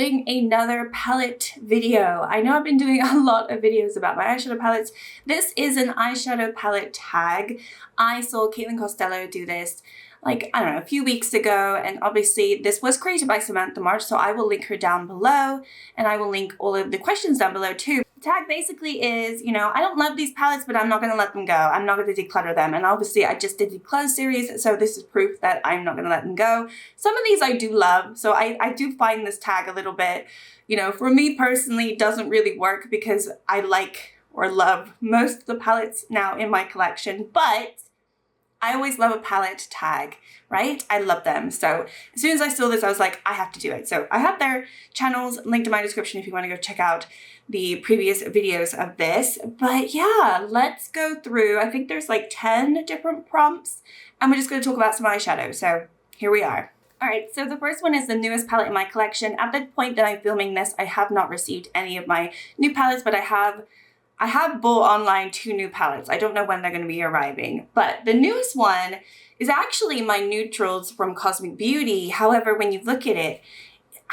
doing another palette video. I know I've been doing a lot of videos about my eyeshadow palettes. This is an eyeshadow palette tag. I saw Caitlin Costello do this like, I don't know, a few weeks ago, and obviously this was created by Samantha March, so I will link her down below, and I will link all of the questions down below too. The tag basically is, you know, I don't love these palettes, but I'm not going to let them go. I'm not going to declutter them, and obviously I just did the Declutter series, so this is proof that I'm not going to let them go. Some of these I do love, so I do find this tag a little bit, you know, for me personally, it doesn't really work because I like or love most of the palettes now in my collection, but I always love a palette tag, right? I love them. So as soon as I saw this, I was like, I have to do it. So I have their channels linked in my description if you want to go check out the previous videos of this. But yeah, let's go through. I think there's like 10 different prompts, and we're just going to talk about some eyeshadow. So here we are. All right, so the first one is the newest palette in my collection. At the point that I'm filming this, I have not received any of my new palettes, but I have bought online 2 new palettes. I don't know when they're going to be arriving, but the newest one is actually my neutrals from Cosmic Beauty. However, when you look at it,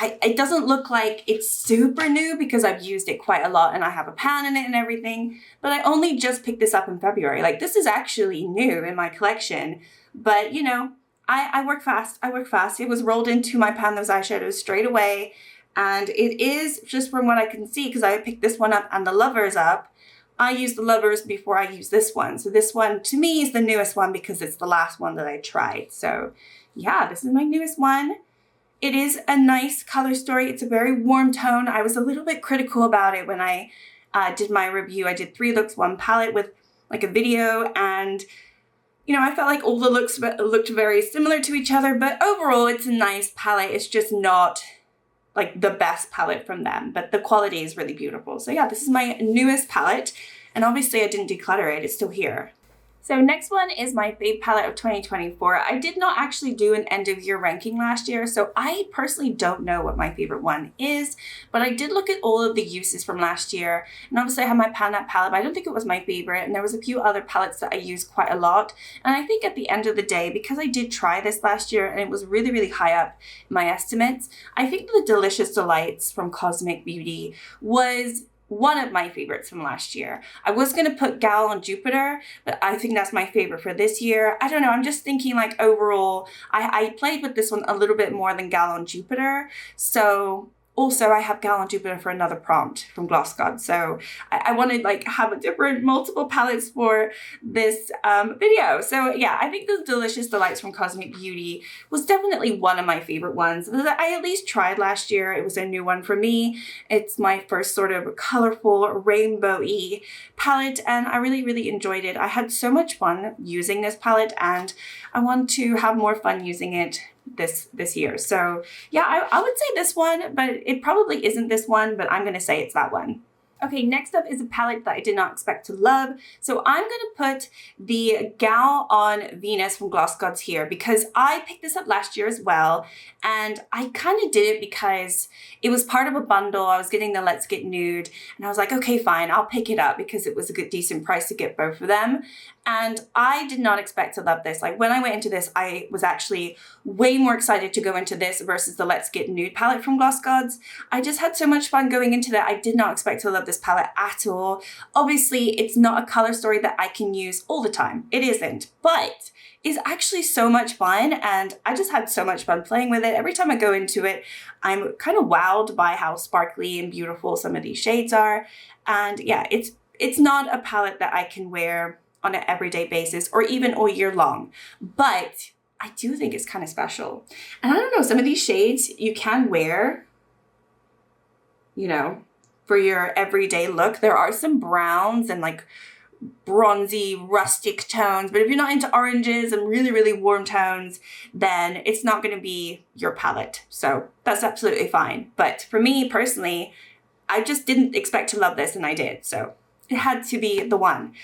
it doesn't look like it's super new because I've used it quite a lot and I have a pan in it and everything, but I only just picked this up in February. Like, this is actually new in my collection, but you know, I work fast. It was rolled into my pan, those eyeshadows, straight away. And it is, just from what I can see, because I picked this one up and the Lovers up, I used the Lovers before I used this one. So this one, to me, is the newest one because it's the last one that I tried. So yeah, this is my newest one. It is a nice color story. It's a very warm tone. I was a little bit critical about it when I did my review. I did 3 looks, 1 palette with like a video, and you know, I felt like all the looks looked very similar to each other, but overall it's a nice palette. It's just not like the best palette from them, but the quality is really beautiful. So yeah, this is my newest palette, and obviously I didn't declutter it, it's still here. So next one is my Fave palette of 2024. I did not actually do an end of year ranking last year, so I personally don't know what my favorite one is, but I did look at all of the uses from last year, and obviously I have my Pan Up palette, but I don't think it was my favorite, and there was a few other palettes that I used quite a lot, and I think at the end of the day, because I did try this last year and it was really, really high up in my estimates, I think the Delicious Delights from Cosmic Beauty was one of my favorites from last year. I was going to put Gal on Jupiter, but I think that's my favorite for this year. I don't know, I'm just thinking like overall, I played with this one a little bit more than Gal on Jupiter. So also I have Gal on Jupiter for another prompt from Gloss God. So I wanted like have a different multiple palettes for this video. So yeah, I think the Delicious Delights from Cosmic Beauty was definitely one of my favorite ones that I at least tried last year. It was a new one for me. It's my first sort of colorful rainbow-y palette, and I really, really enjoyed it. I had so much fun using this palette, and I want to have more fun using it this year. So yeah, I would say this one, but it probably isn't this one, but I'm going to say it's that one. Okay, next up is a palette that I did not expect to love. So I'm going to put the Gal on Venus from Gloss Gods here because I picked this up last year as well. And I kind of did it because it was part of a bundle. I was getting the Let's Get Nude and I was like, okay, fine, I'll pick it up because it was a good, decent price to get both of them. And I did not expect to love this. Like when I went into this, I was actually way more excited to go into this versus the Let's Get Nude palette from Gloss Gods. I just had so much fun going into that. I did not expect to love this palette at all. Obviously, it's not a color story that I can use all the time. It isn't, but it's actually so much fun, and I just had so much fun playing with it. Every time I go into it, I'm kind of wowed by how sparkly and beautiful some of these shades are. And yeah, it's not a palette that I can wear on an everyday basis or even all year long, but I do think it's kind of special. And I don't know, some of these shades you can wear, you know, for your everyday look. There are some browns and like bronzy rustic tones, but if you're not into oranges and really, really warm tones, then it's not going to be your palette. So that's absolutely fine. But for me personally, I just didn't expect to love this, and I did. So it had to be the one.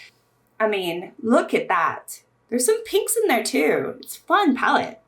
I mean, look at that. There's some pinks in there too. It's a fun palette.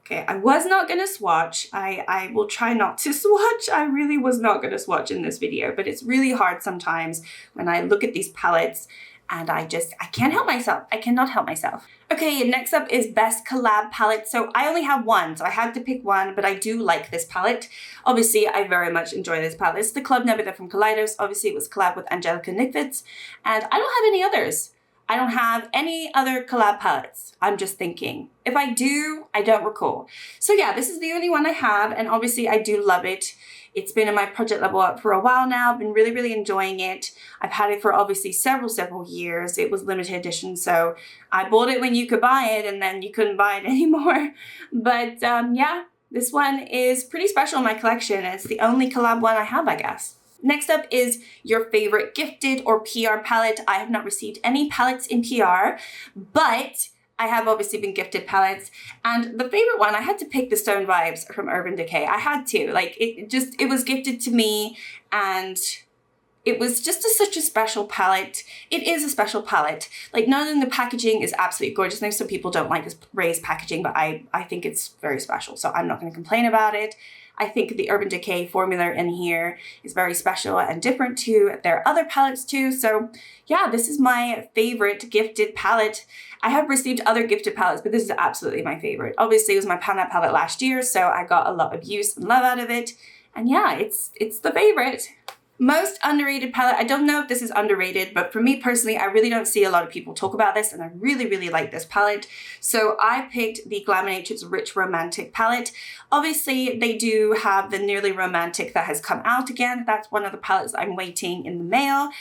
Okay, I was not going to swatch. I will try not to swatch. I really was not going to swatch in this video, but it's really hard sometimes when I look at these palettes and I can't help myself. I cannot help myself. Okay, next up is best collab palette. So I only have one, so I had to pick one, but I do like this palette. Obviously, I very much enjoy this palette. It's the Club Nebula from Kaleidos. Obviously, it was collab with Angelica Nickfitz, and I don't have any others. I don't have any other collab palettes. I'm just thinking. If I do, I don't recall. So yeah, this is the only one I have, and obviously I do love it. It's been in my project level up for a while now. I've been really, really enjoying it. I've had it for obviously several years. It was limited edition, so I bought it when you could buy it, and then you couldn't buy it anymore. But yeah, this one is pretty special in my collection. It's the only collab one I have, I guess. Next up is your favorite gifted or PR palette. I have not received any palettes in PR, but I have obviously been gifted palettes, and the favorite one, I had to pick the Stone Vibes from Urban Decay. I had to, like, it was gifted to me, and it was just such a special palette. It is a special palette. Like, none of the packaging is absolutely gorgeous. I know some people don't like this raised packaging, but I think it's very special, so I'm not going to complain about it. I think the Urban Decay formula in here is very special and different to their other palettes too. So yeah, this is my favorite gifted palette. I have received other gifted palettes, but this is absolutely my favorite. Obviously, it was my Pan palette last year, so I got a lot of use and love out of it. And yeah, it's the favorite. Most underrated palette. I don't know if this is underrated, but for me personally, I really don't see a lot of people talk about this, and I really, really like this palette. So I picked the Glamshop's Rich Romantic palette. Obviously, they do have the Nearly Romantic that has come out again. That's one of the palettes I'm waiting in the mail.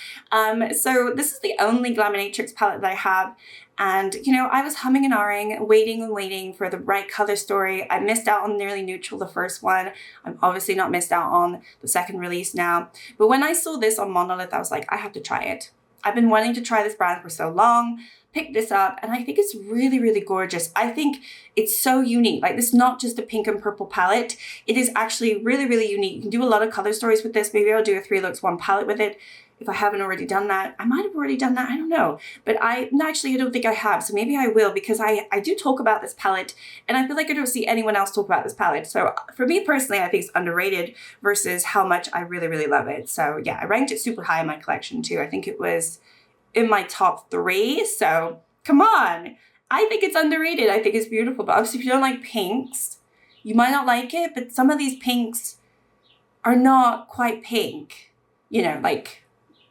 So this is the only Glamshop palette that I have. And, you know, I was humming and ahhing, waiting and waiting for the right color story. I missed out on Nearly Neutral, the first one. I'm obviously not missed out on the second release now. But when I saw this on Monolith, I was like, I have to try it. I've been wanting to try this brand for so long, picked this up, and I think it's really, really gorgeous. I think it's so unique. Like, this is not just a pink and purple palette. It is actually really, really unique. You can do a lot of color stories with this. Maybe I'll do a 3 looks 1 palette with it. If I haven't already done that, I might have already done that, I don't know. But I don't think I have, so maybe I will, because I do talk about this palette, and I feel like I don't see anyone else talk about this palette. So for me personally, I think it's underrated versus how much I really, really love it. So yeah, I ranked it super high in my collection too. I think it was in my top 3, so come on. I think it's underrated. I think it's beautiful, but obviously if you don't like pinks, you might not like it, but some of these pinks are not quite pink. You know, like,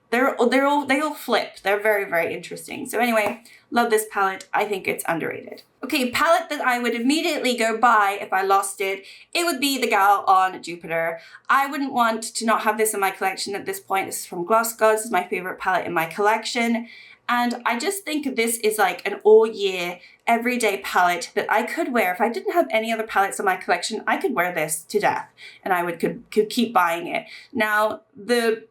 they all flip. They're very, very interesting. So anyway, love this palette. I think it's underrated. Okay, palette that I would immediately go buy if I lost it, it would be the Gal on Jupiter. I wouldn't want to not have this in my collection at this point. This is from Gloss Gods. This is my favorite palette in my collection. And I just think this is like an all-year, everyday palette that I could wear. If I didn't have any other palettes in my collection, I could wear this to death, and I could keep buying it. Now, the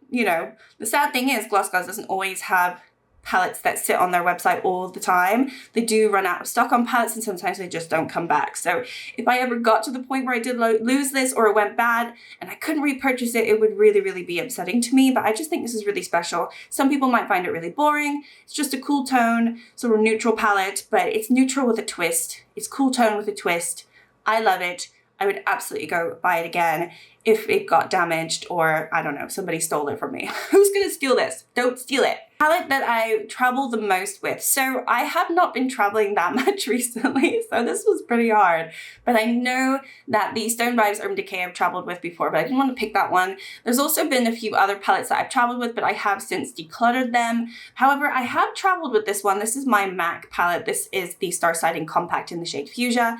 sad thing is Gloss Gods doesn't always have palettes that sit on their website all the time. They do run out of stock on palettes, and sometimes they just don't come back. So if I ever got to the point where I did lose this, or it went bad and I couldn't repurchase it, it would really, really be upsetting to me. But I just think this is really special. Some people might find it really boring. It's just a cool tone, sort of neutral palette, but it's neutral with a twist. It's cool tone with a twist. I love it. I would absolutely go buy it again if it got damaged, or I don't know, somebody stole it from me. Who's gonna steal this? Don't steal it. Palette that I travel the most with. So I have not been traveling that much recently, so this was pretty hard. But I know that the Stone Vibes Urban Decay I've traveled with before, but I didn't want to pick that one. There's also been a few other palettes that I've traveled with, but I have since decluttered them. However, I have traveled with this one. This is my MAC palette. This is the Star Siding Compact in the shade Fuchsia.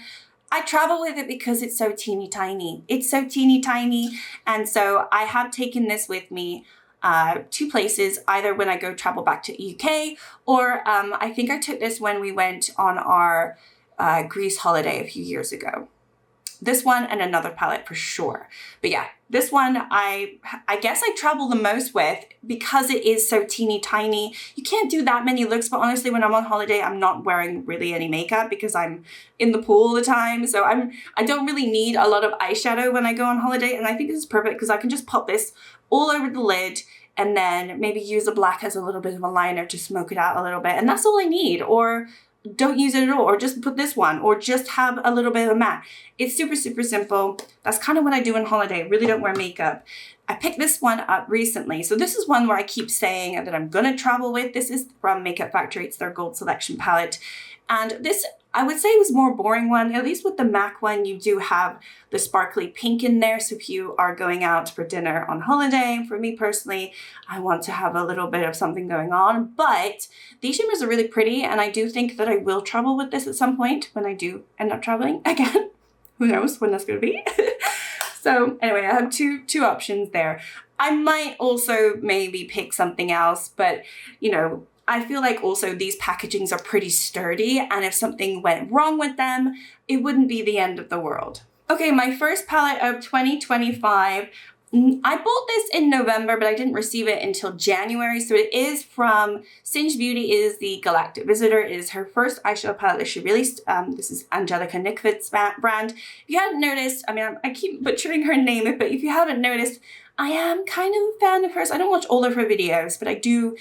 I travel with it because it's so teeny tiny. It's so teeny tiny. And so I have taken this with me to places, either when I go travel back to UK, or I think I took this when we went on our Greece holiday a few years ago. This one and another palette for sure. But yeah, this one I guess I travel the most with because it is so teeny tiny. You can't do that many looks, but honestly, when I'm on holiday, I'm not wearing really any makeup because I'm in the pool all the time. So I don't really need a lot of eyeshadow when I go on holiday. And I think this is perfect because I can just pop this all over the lid and then maybe use the black as a little bit of a liner to smoke it out a little bit. And that's all I need. Or don't use it at all, or just put this one, or just have a little bit of a matte. It's super, super simple. That's kind of what I do on holiday. I really don't wear makeup. I picked this one up recently. So this is one where I keep saying that I'm gonna travel with. This is from Makeup Factory. It's their Gold Selection palette. And this, I would say, was more boring one. At least with the MAC one, you do have the sparkly pink in there. So if you are going out for dinner on holiday, for me personally, I want to have a little bit of something going on. But these shimmers are really pretty, and I do think that I will travel with this at some point when I do end up traveling again. Who knows when that's gonna be? So anyway, I have two options there. I might also maybe pick something else, but you know, I feel like also these packagings are pretty sturdy, and if something went wrong with them, it wouldn't be the end of the world. Okay, my first palette of 2025. I bought this in November, but I didn't receive it until January. So it is from Singe Beauty. It is the Galactic Visitor. It is her first eyeshadow palette that she released. This is Angelica Nickfit's brand. If you hadn't noticed, I mean, I keep butchering her name, but if you haven't noticed, I am kind of a fan of hers. I don't watch all of her videos, but I do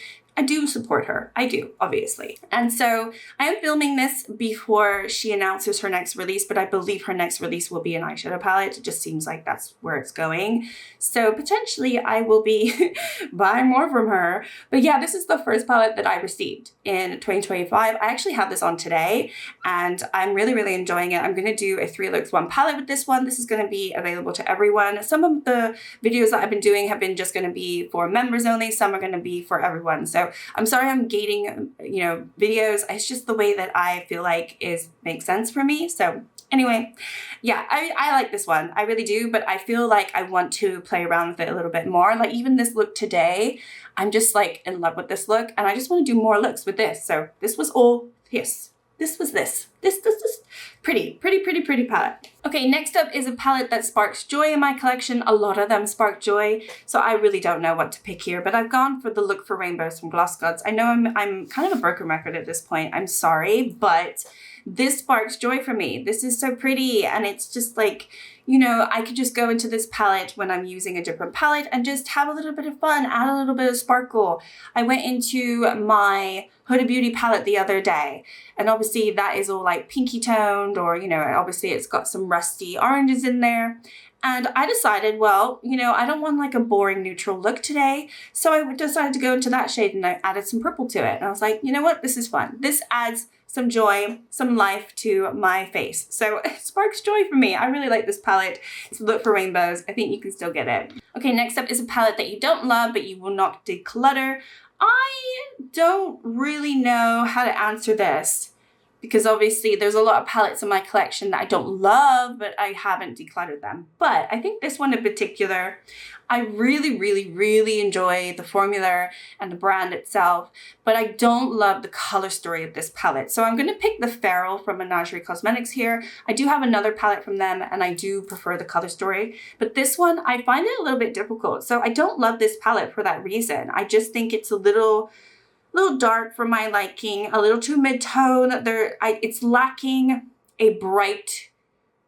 support her. I do, obviously. And so I am filming this before she announces her next release, but I believe her next release will be an eyeshadow palette. It just seems like that's where it's going. So potentially I will be buying more from her. But yeah, this is the first palette that I received in 2025. I actually have this on today, and I'm really, really enjoying it. I'm gonna do a 3 looks 1 palette with this one. This is gonna be available to everyone. Some of the videos that I've been doing have been just gonna be for members only. Some are gonna be for everyone. So I'm sorry I'm gating, you know, videos. It's just the way that I feel like makes sense for me. So anyway, yeah, I like this one. I really do, but I feel like I want to play around with it a little bit more. Like even this look today, I'm just like in love with this look, and I just want to do more looks with this. So this was all, yes, this was this. This pretty palette. Okay, next up is a palette that sparks joy in my collection. A lot of them spark joy, so I really don't know what to pick here, but I've gone for the Look for Rainbows from Gloss Gods. I know I'm kind of a broken record at this point. I'm sorry, but this sparks joy for me. This is so pretty, and it's just like, you know, I could just go into this palette when I'm using a different palette and just have a little bit of fun, add a little bit of sparkle. I went into my Huda Beauty palette the other day, and obviously that is all like pinky toned, or, you know, obviously it's got some rusty oranges in there. And I decided, well, you know, I don't want like a boring neutral look today. So I decided to go into that shade, and I added some purple to it. And I was like, you know what, this is fun. This adds some joy, some life to my face. So it sparks joy for me. I really like this palette. It's Look for Rainbows. I think you can still get it. Okay, next up is a palette that you don't love, but you will not declutter. I don't really know how to answer this, because obviously there's a lot of palettes in my collection that I don't love, but I haven't decluttered them. But I think this one in particular, I really enjoy the formula and the brand itself, but I don't love the color story of this palette. So I'm gonna pick the Feral from Menagerie Cosmetics here. I do have another palette from them, and I do prefer the color story, but this one, I find it a little bit difficult. So I don't love this palette for that reason. I just think it's a little dark for my liking, a little too mid-tone. It's lacking a bright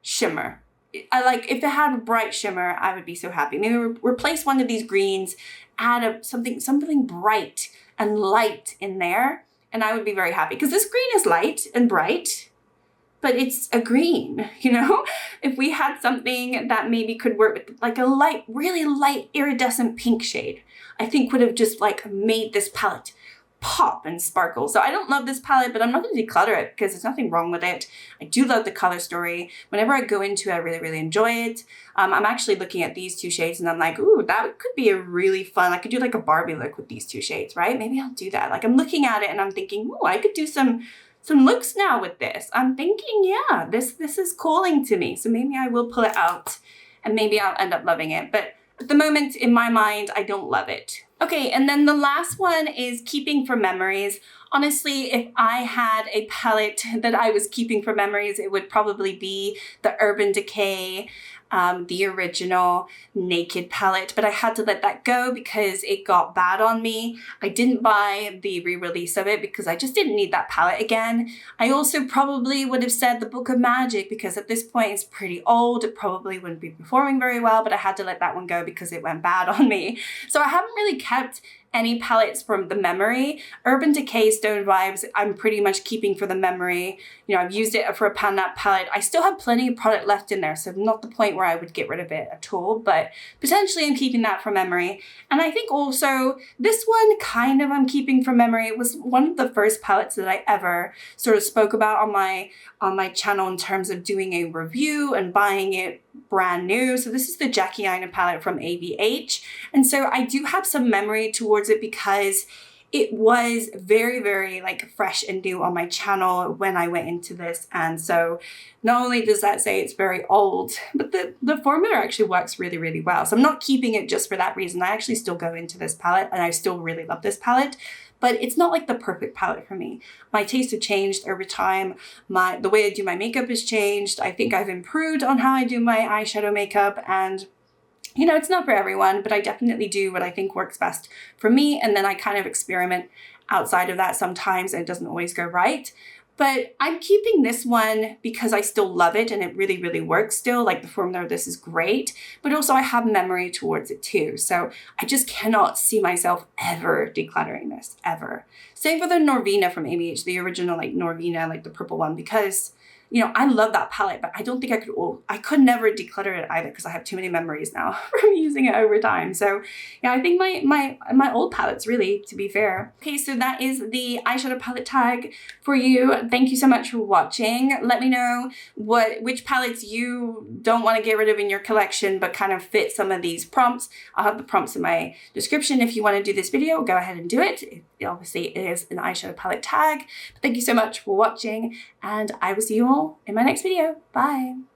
shimmer. If it had a bright shimmer, I would be so happy. Maybe replace one of these greens, add something bright and light in there, and I would be very happy. Because this green is light and bright, but it's a green, you know? If we had something that maybe could work with like a light, really light iridescent pink shade, I think would have just like made this palette pop and sparkle. So I don't love this palette, but I'm not going to declutter it because there's nothing wrong with it. I do love the color story. Whenever I go into it, I really enjoy it. I'm actually looking at these two shades, and I'm like, ooh, that could be a really fun, I could do like a Barbie look with these two shades, right? Maybe I'll do that. Like I'm looking at it and I'm thinking, ooh, I could do some looks now with this. I'm thinking, yeah, this is calling to me. So maybe I will pull it out, and maybe I'll end up loving it. But at the moment, in my mind, I don't love it. Okay, and then the last one is Keeping for Memories. Honestly, if I had a palette that I was keeping for memories, it would probably be the Urban Decay, the original Naked palette, but I had to let that go because it got bad on me. I didn't buy the re-release of it because I just didn't need that palette again. I also probably would have said the Book of Magic because at this point it's pretty old. It probably wouldn't be performing very well, but I had to let that one go because it went bad on me. So I haven't really kept any palettes from the memory. Urban Decay Stone Vibes, I'm pretty much keeping for the memory. You know, I've used it for a pan that palette. I still have plenty of product left in there, so not the point where I would get rid of it at all, but potentially I'm keeping that for memory. And I think also this one kind of I'm keeping from memory. It was one of the first palettes that I ever sort of spoke about on my channel in terms of doing a review and buying it brand new. So this is the Jackie Aina palette from ABH. And so I do have some memory towards it because it was very, very like fresh and new on my channel when I went into this. And so not only does that say it's very old, but the formula actually works really, really well. So I'm not keeping it just for that reason. I actually still go into this palette and I still really love this palette, but it's not like the perfect palette for me. My tastes have changed over time. The way I do my makeup has changed. I think I've improved on how I do my eyeshadow makeup, and you know, it's not for everyone, but I definitely do what I think works best for me. And then I kind of experiment outside of that sometimes, and it doesn't always go right. But I'm keeping this one because I still love it and it really, really works still. Like the formula of this is great, but also I have memory towards it too. So I just cannot see myself ever decluttering this, ever. Same for the Norvina from ABH, the original like Norvina, like the purple one, because you know, I love that palette, but I don't think I could never declutter it either because I have too many memories now from using it over time. So yeah, I think my old palettes really, to be fair. Okay, so that is the eyeshadow palette tag for you. Thank you so much for watching. Let me know which palettes you don't want to get rid of in your collection, but kind of fit some of these prompts. I'll have the prompts in my description. If you want to do this video, go ahead and do it. Obviously, it is an eyeshadow palette tag. But thank you so much for watching, and I will see you all in my next video. Bye.